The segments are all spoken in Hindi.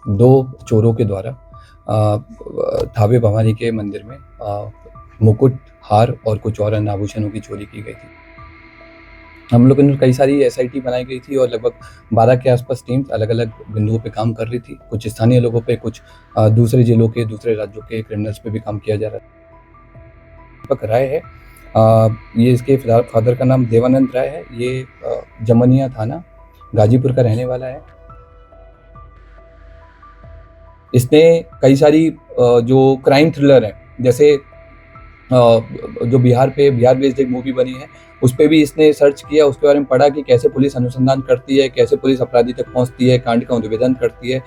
दो चोरों के द्वारा थावे भवानी के मंदिर में मुकुट, हार और कुछ और अन्य आभूषणों की चोरी की गई थी। हम लोगों ने कई सारी एसआईटी बनाई गई थी और लगभग 12 के आसपास टीम्स अलग-अलग बिंदुओं पे काम कर रही थी। कुछ स्थानीय लोगों पे, कुछ दूसरे जिलों के, दूसरे राज्यों के क्रिमिनल्स पे भी काम किया जा रहा था। दीपक राय है, ये इसके फादर का नाम देवानंद राय है। ये जमनिया थाना गाजीपुर का रहने वाला है। इसने कई सारी जो क्राइम थ्रिलर है, जैसे जो बिहार बेस्ड एक मूवी बनी है, उस पे भी इसने सर्च किया, उसके बारे में पढ़ा कि कैसे पुलिस अनुसंधान करती है, कैसे पुलिस अपराधी तक पहुंचती है, कांड का उद्भेदन करती है।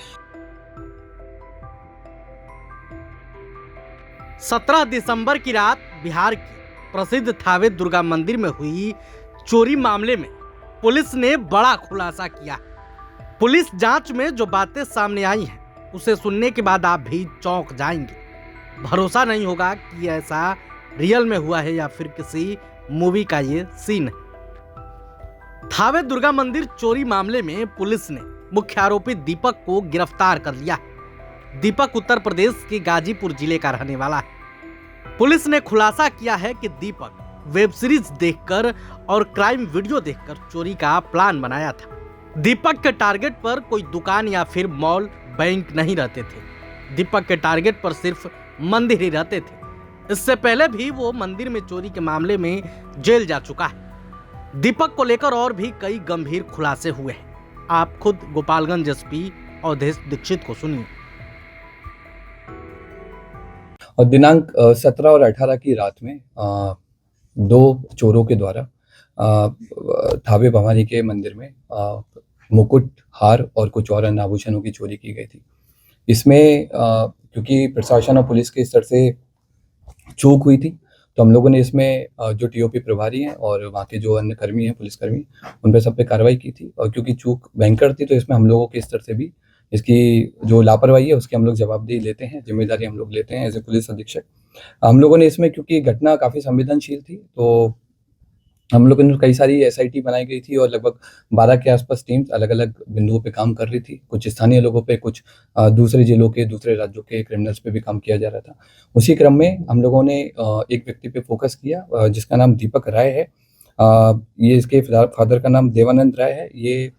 17 दिसंबर की रात बिहार के प्रसिद्ध थावे दुर्गा मंदिर में हुई चोरी मामले में पुलिस ने बड़ा खुलासा किया। पुलिस जांच में जो बातें सामने आई हैं, उसे सुनने के बाद आप भी चौंक जाएंगे। भरोसा नहीं होगा कि ऐसा रियल में हुआ है या फिर किसी मूवी का ये सीन है। थावे दुर्गा मंदिर चोरी मामले में पुलिस ने मुख्य आरोपी दीपक को गिरफ्तार कर लिया। दीपक उत्तर प्रदेश के गाजीपुर जिले का रहने वाला है। पुलिस ने खुलासा किया है कि दीपक वेब सीरीज देखकर और क्राइम वीडियो देखकर चोरी का प्लान बनाया था। दीपक के टारगेट पर कोई दुकान या फिर मॉल, बैंक नहीं रहते थे। दीपक के टारगेट पर सिर्फ मंदिर ही रहते थे। इससे पहले भी वो मंदिर में चोरी के मामले में जेल जा चुका है। दीपक को लेकर और भी कई गंभीर खुलासे हुए हैं। आप खुद गोपालगंज एसपी अवधेश दीक्षित को सुनिए। और दिनांक 17 और 18 की रात में दो चोरों के द्वारा थावे भवानी के मंदिर में मुकुट, हार और कुछ और अन्य आभूषणों की चोरी की गई थी। इसमें क्योंकि प्रशासन और पुलिस के स्तर से चूक हुई थी, तो हम लोगों ने इसमें जो टीओपी प्रभारी हैं और वहाँ के जो अन्य कर्मी हैं, पुलिसकर्मी, उन पे सब पे कार्रवाई की थी। और क्योंकि चूक भयंकर थी, तो इसमें हम लोगों के स्तर से भी इसकी जो लापरवाही है उसकी हम लोग जवाबदेही लेते हैं, जिम्मेदारी हम लोग लेते हैं एज ए पुलिस अधीक्षक। हम लोगों ने इसमें, क्योंकि घटना काफ़ी संवेदनशील थी, तो हम लोगों ने कई सारी एसआईटी बनाई गई थी और लगभग 12 के आसपास टीम्स अलग-अलग बिंदुओं पे काम कर रही थी। कुछ स्थानीय लोगों पे, कुछ दूसरे जिलों के, दूसरे राज्यों के क्रिमिनल्स पे भी काम किया जा रहा था। उसी क्रम में हम लोगों ने एक व्यक्ति पे फोकस किया जिसका नाम दीपक राय है। ये इसके फादर का नाम देवानंद राय है। ये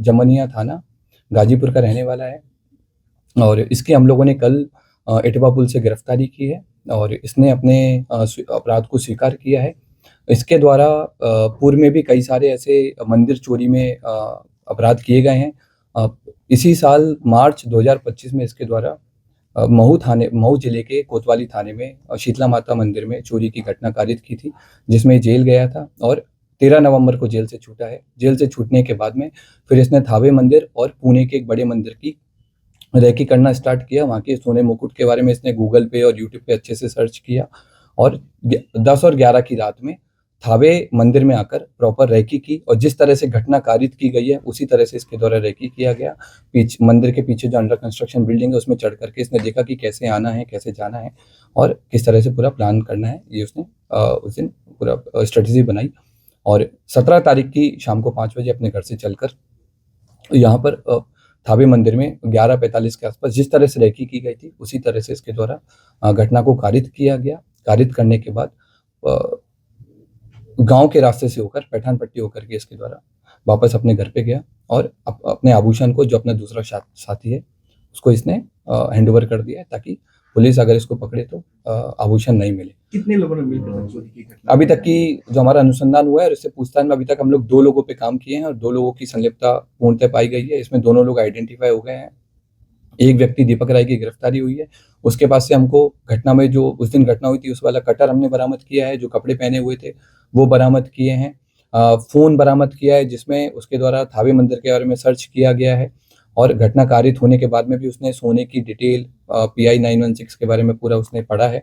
जमनिया थाना गाजीपुर का रहने वाला है और इसकी हम लोगों ने कल एटवा पुल से गिरफ्तारी की है और इसने अपने अपराध को स्वीकार किया है। इसके द्वारा पूर्व में भी कई सारे ऐसे मंदिर चोरी में अपराध किए गए हैं। इसी साल मार्च 2025 में इसके द्वारा महू जिले के कोतवाली थाने में शीतला माता मंदिर में चोरी की घटना कारित की थी, जिसमें जेल गया था और 13 नवंबर को जेल से छूटा है। जेल से छूटने के बाद में फिर इसने थावे मंदिर और पुणे के एक बड़े मंदिर की रेकी करना स्टार्ट किया। वहाँ के सोने मुकुट के बारे में इसने गूगल पे और यूट्यूब पे अच्छे से सर्च किया और 10 और 11 की रात में थावे मंदिर में आकर प्रॉपर रेकी की और जिस तरह से घटना कारित की गई है उसी तरह से इसके द्वारा रेकी किया गया। मंदिर के पीछे जो अंडर कंस्ट्रक्शन बिल्डिंग है उसमें चढ़ करके इसने देखा कि कैसे आना है, कैसे जाना है और किस तरह से पूरा प्लान करना है। ये उसने उस दिन पूरा स्ट्रेटजी बनाई और 17 तारीख की शाम को 5 बजे अपने घर से चलकर यहाँ पर थावे मंदिर में 11:45 के आसपास जिस तरह से रेकी की गई थी उसी तरह से इसके द्वारा घटना को कारित किया गया। कारित करने के बाद गांव के रास्ते से होकर पैठान पट्टी होकर के इसके द्वारा वापस अपने घर पे गया और अपने आभूषण को, जो अपना दूसरा साथी है, उसको इसने हैंड ओवर कर दिया है ताकि पुलिस अगर इसको पकड़े तो आभूषण नहीं मिले। कितने लोगों ने मिलकर चोरी की घटना? अभी तक की जो हमारा अनुसंधान हुआ है और इससे पूछताछ में अभी तक हम लोग 2 लोगों पे काम किए हैं और 2 लोगों की संलिप्तता पूर्णतः पाई गई है। इसमें दोनों लोग आइडेंटिफाई हो गए हैं। एक व्यक्ति दीपक राय की गिरफ्तारी हुई है। उसके पास से हमको घटना में जो उस दिन घटना हुई थी उस वाला कटर हमने बरामद किया है, जो कपड़े पहने हुए थे वो बरामद किए हैं। फ़ोन बरामद किया है जिसमें उसके द्वारा थावे मंदिर के बारे में सर्च किया गया है और घटना कारित होने के बाद में भी उसने सोने की डिटेल PI 916 के बारे में पूरा उसने पढ़ा है।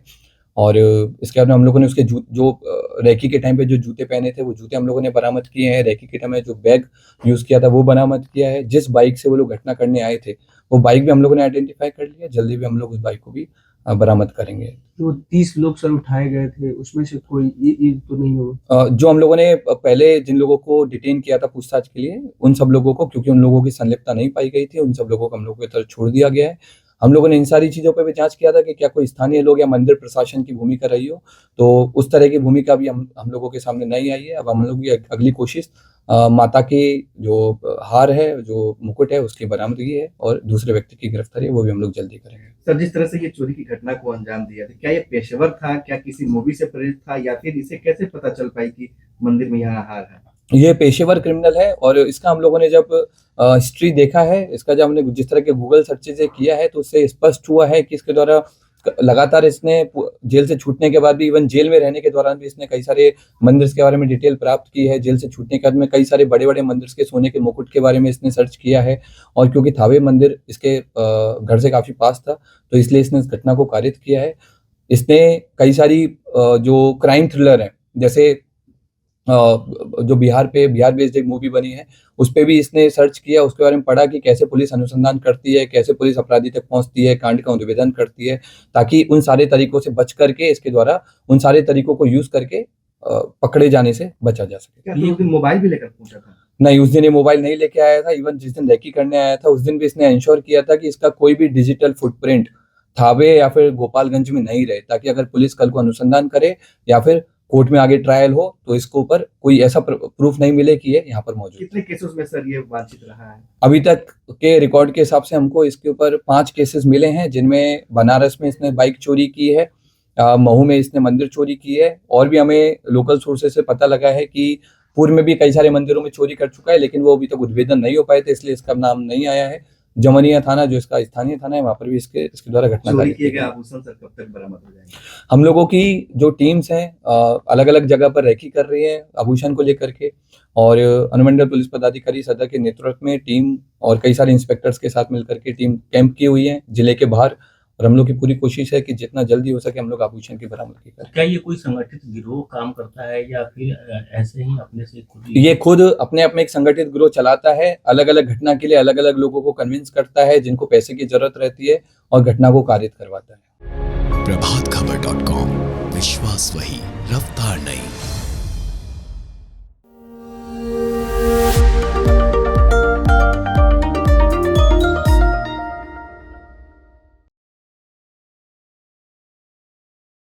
और इसके बाद में हम लोगों ने उसके जो रेकी के टाइम पे जो जूते पहने थे वो जूते हम लोगों ने बरामद किए हैं। रेकी के टाइम में जो बैग यूज़ किया था वो बरामद किया है। जिस बाइक से वो लोग घटना करने आए थे वो बाइक भी हम लोगों ने आइडेंटिफाई कर लिया। जल्दी भी हम लोग उस बाइक को भी बरामद करेंगे। जो 30 लोग सर उठाए गए थे उसमें से कोई ये तो नहीं होगा? जो हम लोगों ने पहले जिन लोगों को डिटेन किया था पूछताछ के लिए, उन सब लोगों को, क्योंकि उन लोगों की संलिप्तता नहीं पाई गई थी, उन सब लोगों को हम लोगों की तरफ छोड़ दिया गया है। हम लोगों ने इन सारी चीज़ों पे भी जांच किया था कि क्या कोई स्थानीय लोग या मंदिर प्रशासन की भूमिका रही हो, तो उस तरह की भूमिका भी हम लोगों के सामने नहीं आई है। अब हम लोग की अगली कोशिश माता की जो हार है, जो मुकुट है, उसकी बरामदगी है और दूसरे व्यक्ति की गिरफ्तारी है, वो भी हम लोग जल्दी करेंगे। सर, जिस तरह से ये चोरी की घटना को अंजाम दिया था, क्या ये पेशेवर था, क्या किसी मूवी से प्रेरित था, या फिर इसे कैसे पता चल पाई कि मंदिर में यहाँ हार है? ये पेशेवर क्रिमिनल है और इसका हम लोगों ने जब हिस्ट्री देखा है, इसका जब हमने जिस तरह के गूगल सर्चेज किया है, तो उससे स्पष्ट हुआ है कि इसके द्वारा लगातार इसने जेल से छूटने के बाद भी, इवन जेल में रहने के दौरान भी इसने कई सारे मंदिर के बारे में डिटेल प्राप्त की है। जेल से छूटने के बाद में कई सारे बड़े-बड़े मंदिर के सोने के मुकुट के बारे में इसने सर्च किया है और क्योंकि थावे मंदिर इसके घर से काफ़ी पास था, तो इसलिए इसने इस घटना को कारित किया है। इसने कई सारी जो क्राइम थ्रिलर हैं, जैसे जो बिहार बेस्ड एक मूवी बनी है, उस पे भी इसने सर्च किया, उसके बारे में पढ़ा कि कैसे पुलिस अनुसंधान करती है, कैसे पुलिस अपराधी तक पहुंचती है, कांड का उद्भेदन करती है, ताकि उन सारे तरीकों से बच करके, इसके द्वारा उन सारे तरीकों को यूज करके पकड़े जाने से बचा जा सके। क्या उस दिन मोबाइल भी लेकर पहुंचा था? नहीं, उस दिन ये मोबाइल नहीं लेके आया था। इवन जिस दिन रेकी करने आया था, उस दिन भी इसने इंश्योर किया था कि इसका कोई भी डिजिटल फुटप्रिंट थावे या फिर गोपालगंज में नहीं रहे, ताकि अगर पुलिस कल को अनुसंधान करे या फिर कोर्ट में आगे ट्रायल हो, तो इसके ऊपर कोई ऐसा प्रूफ नहीं मिले कि ये यहाँ पर मौजूद है। कितने केसेस में सर ये वांछित रहा है? अभी तक के रिकॉर्ड के हिसाब से हमको इसके ऊपर 5 केसेस मिले हैं, जिनमें बनारस में इसने बाइक चोरी की है, महू में इसने मंदिर चोरी की है, और भी हमें लोकल सोर्सेज से पता लगा है कि पूर्व में भी कई सारे मंदिरों में चोरी कर चुका है, लेकिन वो अभी तक उद्भेदन नहीं हो पाए थे, इसलिए इसका नाम नहीं आया है। जमनिया थाना, जो इसका स्थानीय थाना है, वहाँ पर भी इसके द्वारा घटना चोरी किए गए आभूषण सर कब तक बरामद हो जाएंगे? हम लोगों की जो टीम्स हैं अलग अलग जगह पर रेकी कर रही है आभूषण को लेकर के, और अनुमंडल पुलिस पदाधिकारी सदर के नेतृत्व में टीम और कई सारे इंस्पेक्टर्स के साथ मिलकर के टीम कैंप की हुई है जिले के बाहर, और हम लोग की पूरी कोशिश है कि जितना जल्दी हो सके हम लोग आभूषण की बरामदगी करें। क्या ये कोई संगठित गिरोह काम करता है या फिर ऐसे ही अपने से खुद? ये खुद अपने आप में एक संगठित गिरोह चलाता है, अलग अलग घटना के लिए अलग अलग लोगों को कन्विंस करता है जिनको पैसे की जरूरत रहती है, और घटना को कारित करवाता है। प्रभातखबर.com, विश्वास वही, रफ्तार नहीं।